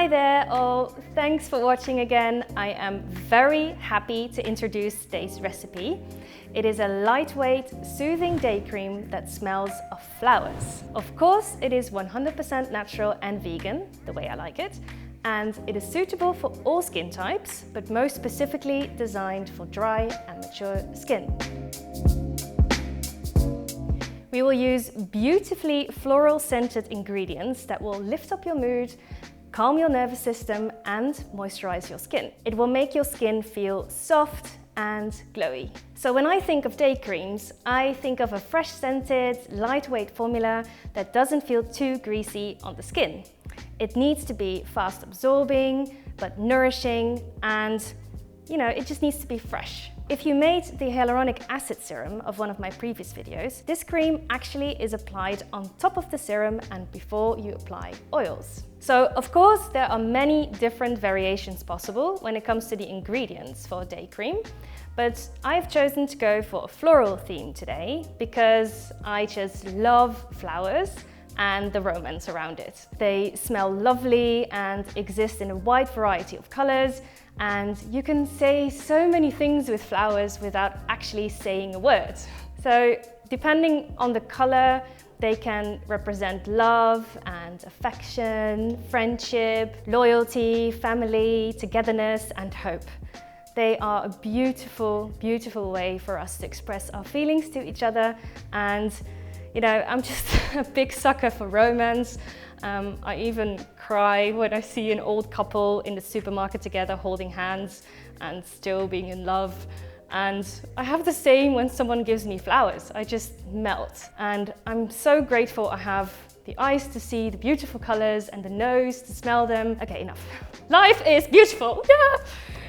Hi there all, thanks for watching again. I am very happy to introduce today's recipe. It is a lightweight, soothing day cream that smells of flowers. Of course, it is 100% natural and vegan, the way I like it, and it is suitable for all skin types, but most specifically designed for dry and mature skin. We will use beautifully floral scented ingredients that will lift up your mood, calm your nervous system and moisturize your skin. It will make your skin feel soft and glowy. So when I think of day creams, I think of a fresh scented, lightweight formula that doesn't feel too greasy on the skin. It needs to be fast absorbing, but nourishing, and it just needs to be fresh. If you made the hyaluronic acid serum of one of my previous videos, this cream actually is applied on top of the serum and before you apply oils. So of course there are many different variations possible when it comes to the ingredients for a day cream, but I've chosen to go for a floral theme today because I just love flowers and the romance around it. They smell lovely and exist in a wide variety of colors, and you can say so many things with flowers without actually saying a word. So depending on the color, they can represent love and affection, friendship, loyalty, family, togetherness, and hope. They are a beautiful, beautiful way for us to express our feelings to each other, and I'm just a big sucker for romance. I even cry when I see an old couple in the supermarket together holding hands and still being in love. And I have the same when someone gives me flowers. I just melt. And I'm so grateful I have the eyes to see the beautiful colors and the nose to smell them. Okay, enough. Life is beautiful, yeah!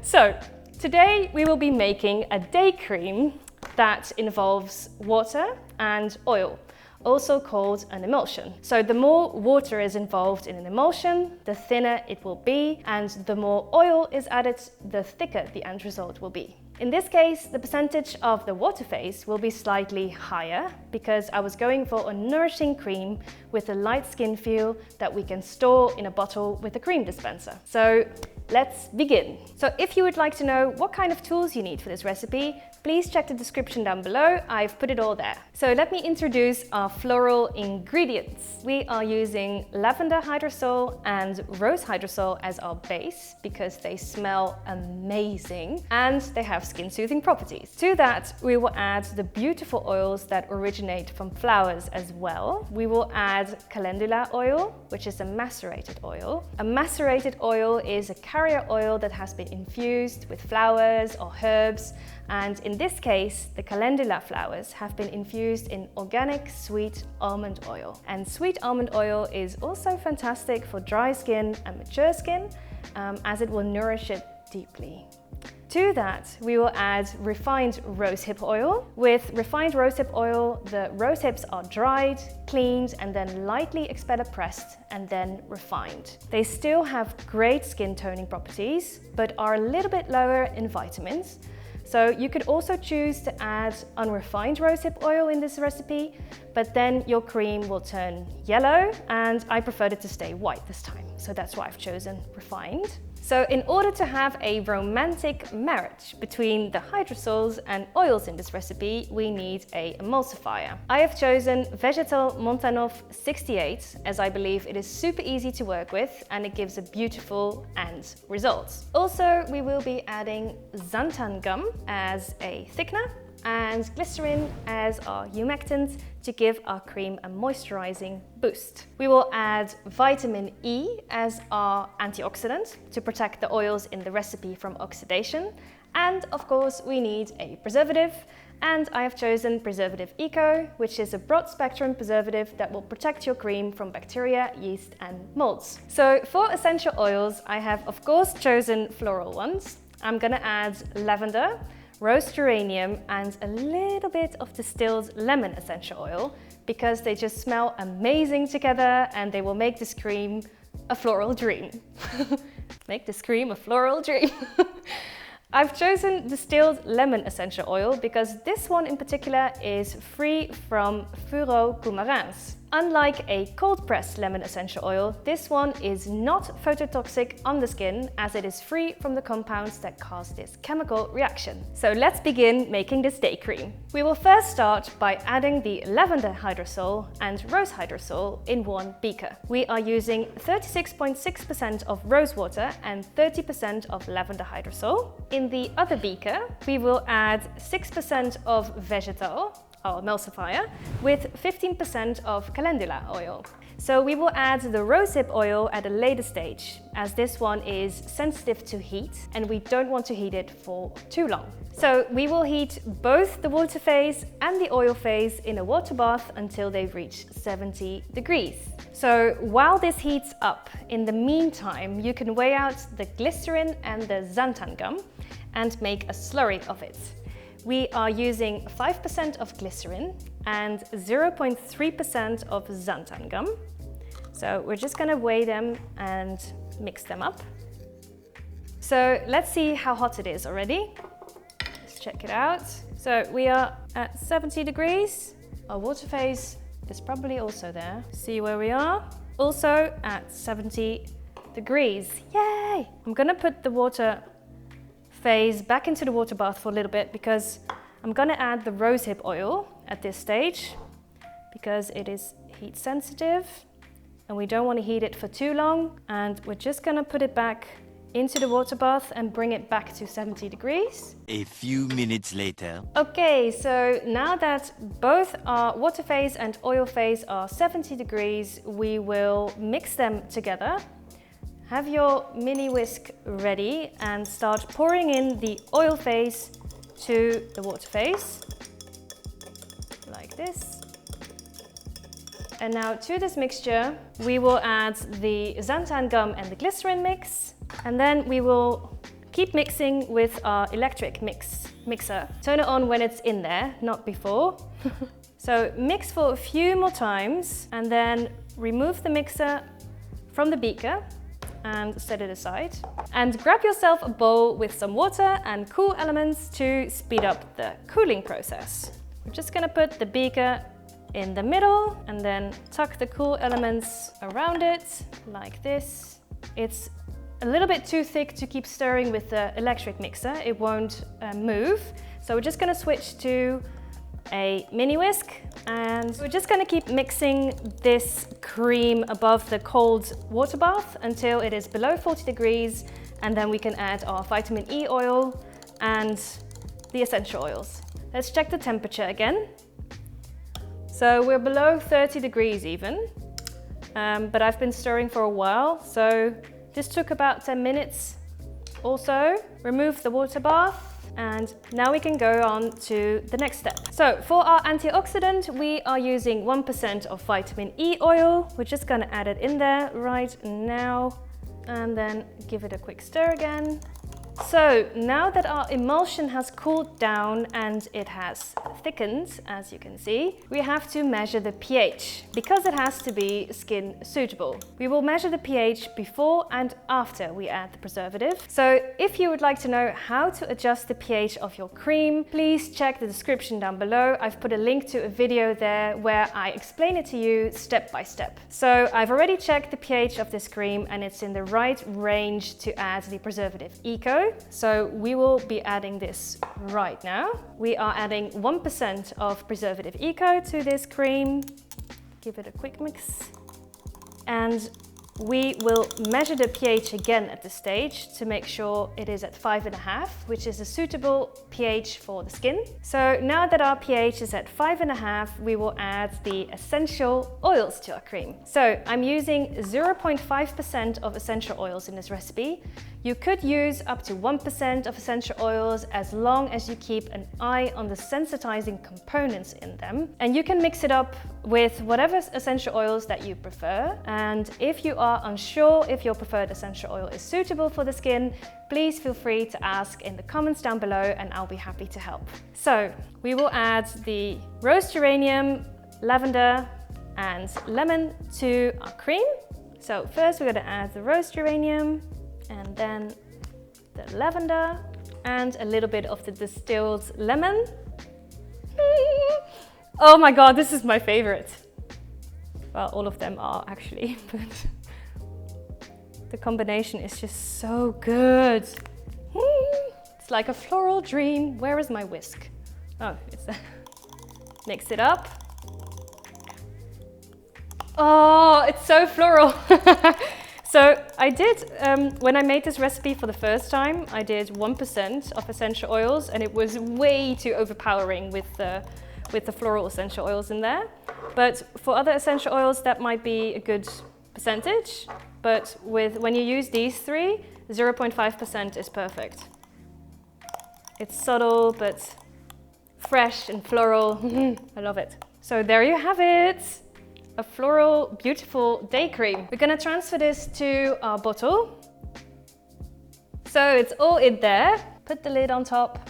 So today we will be making a day cream that involves water and oil, also called an emulsion. So the more water is involved in an emulsion, the thinner it will be, and the more oil is added, the thicker the end result will be. In this case, the percentage of the water phase will be slightly higher because I was going for a nourishing cream with a light skin feel that we can store in a bottle with a cream dispenser. So let's begin. So if you would like to know what kind of tools you need for this recipe, please check the description down below. I've put it all there. So let me introduce our floral ingredients. We are using lavender hydrosol and rose hydrosol as our base because they smell amazing and they have skin soothing properties. To that, we will add the beautiful oils that originate from flowers as well. We will add calendula oil, which is a macerated oil. A macerated oil is a carrier oil that has been infused with flowers or herbs, and in this case, the calendula flowers have been infused in organic sweet almond oil. And sweet almond oil is also fantastic for dry skin and mature skin, as it will nourish it deeply. To that, we will add refined rosehip oil. With refined rosehip oil, the rosehips are dried, cleaned, and then lightly expeller pressed and then refined. They still have great skin toning properties, but are a little bit lower in vitamins. So you could also choose to add unrefined rosehip oil in this recipe, but then your cream will turn yellow, and I preferred it to stay white this time. So that's why I've chosen refined. So in order to have a romantic marriage between the hydrosols and oils in this recipe, we need an emulsifier. I have chosen Vegetal Montanov 68 as I believe it is super easy to work with and it gives a beautiful end result. Also, we will be adding xanthan gum as a thickener and glycerin as our humectant to give our cream a moisturizing boost. We will add vitamin E as our antioxidant to protect the oils in the recipe from oxidation. And of course, we need a preservative, and I have chosen Preservative Eco, which is a broad spectrum preservative that will protect your cream from bacteria, yeast and molds. So for essential oils, I have of course chosen floral ones. I'm gonna add lavender, rose geranium and a little bit of distilled lemon essential oil because they just smell amazing together and they will make this cream a floral dream. Make this cream a floral dream. I've chosen distilled lemon essential oil because this one in particular is free from furocoumaranes. Unlike a cold-pressed lemon essential oil, this one is not phototoxic on the skin as it is free from the compounds that cause this chemical reaction. So let's begin making this day cream. We will first start by adding the lavender hydrosol and rose hydrosol in one beaker. We are using 36.6% of rose water and 30% of lavender hydrosol. In the other beaker, we will add 6% of vegetal, our emulsifier, with 15% of calendula oil. So we will add the rosehip oil at a later stage, as this one is sensitive to heat and we don't want to heat it for too long. So we will heat both the water phase and the oil phase in a water bath until they've reached 70 degrees. So while this heats up, in the meantime, you can weigh out the glycerin and the xanthan gum and make a slurry of it. We are using 5% of glycerin and 0.3% of xanthan gum. So we're just going to weigh them and mix them up. So let's see how hot it is already. Let's check it out. So we are at 70 degrees. Our water phase is probably also there. See where we are? Also at 70 degrees. Yay! I'm going to put the water phase back into the water bath for a little bit because I'm going to add the rosehip oil at this stage because it is heat sensitive and we don't want to heat it for too long, and we're just going to put it back into the water bath and bring it back to 70 degrees. A few minutes later. Okay, so now that both our water phase and oil phase are 70 degrees, we will mix them together. Have your mini whisk ready and start pouring in the oil phase to the water phase, like this. And now to this mixture, we will add the xanthan gum and the glycerin mix. And then we will keep mixing with our electric mixer. Turn it on when it's in there, not before. So mix for a few more times and then remove the mixer from the beaker and set it aside. And grab yourself a bowl with some water and cool elements to speed up the cooling process. We're just gonna put the beaker in the middle and then tuck the cool elements around it like this. It's a little bit too thick to keep stirring with the electric mixer. It won't move. So we're just gonna switch to a mini whisk and we're just going to keep mixing this cream above the cold water bath until it is below 40 degrees, and then we can add our vitamin E oil and the essential oils. Let's check the temperature again. So we're below 30 degrees even, but I've been stirring for a while, so this took about 10 minutes or so. Remove the water bath. And now we can go on to the next step. So for our antioxidant, we are using 1% of vitamin E oil. We're just gonna add it in there right now and then give it a quick stir again. So now that our emulsion has cooled down and it has thickened, as you can see, we have to measure the pH because it has to be skin suitable. We will measure the pH before and after we add the preservative. So if you would like to know how to adjust the pH of your cream, please check the description down below. I've put a link to a video there where I explain it to you step by step. So I've already checked the pH of this cream and it's in the right range to add the preservative Eco. So we will be adding this right now. We are adding 1% of preservative Eco to this cream. Give it a quick mix. And we will measure the pH again at this stage to make sure it is at 5.5, which is a suitable pH for the skin. So now that our pH is at 5.5, we will add the essential oils to our cream. So I'm using 0.5% of essential oils in this recipe. You could use up to 1% of essential oils as long as you keep an eye on the sensitizing components in them. And you can mix it up with whatever essential oils that you prefer. And if you are unsure if your preferred essential oil is suitable for the skin, please feel free to ask in the comments down below and I'll be happy to help. So we will add the rose geranium, lavender and lemon to our cream. So first we're going to add the rose geranium and then the lavender and a little bit of the distilled lemon. Oh my god, this is my favorite. Well, all of them are actually, but the combination is just so good. It's like a floral dream. Where is my whisk? Oh, it's there. Mix it up. Oh, it's so floral. So I did, when I made this recipe for the first time, I did 1% of essential oils, and it was way too overpowering with the floral essential oils in there. But for other essential oils, that might be a good percentage. But when you use these three, 0.5% is perfect. It's subtle, but fresh and floral. I love it. So there you have it. A floral, beautiful day cream. We're gonna transfer this to our bottle. So it's all in there. Put the lid on top.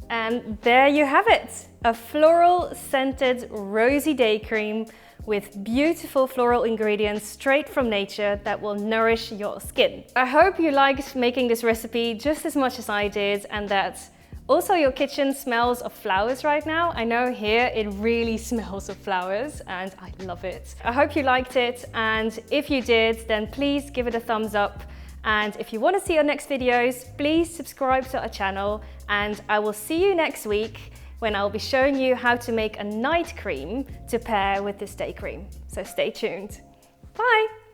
And there you have it. A floral scented rosy day cream with beautiful floral ingredients straight from nature that will nourish your skin. I hope you liked making this recipe just as much as I did, and that also your kitchen smells of flowers right now. I know here it really smells of flowers and I love it. I hope you liked it, and if you did, then please give it a thumbs up. And if you want to see our next videos, please subscribe to our channel, and I will see you next week when I'll be showing you how to make a night cream to pair with this day cream. So stay tuned. Bye!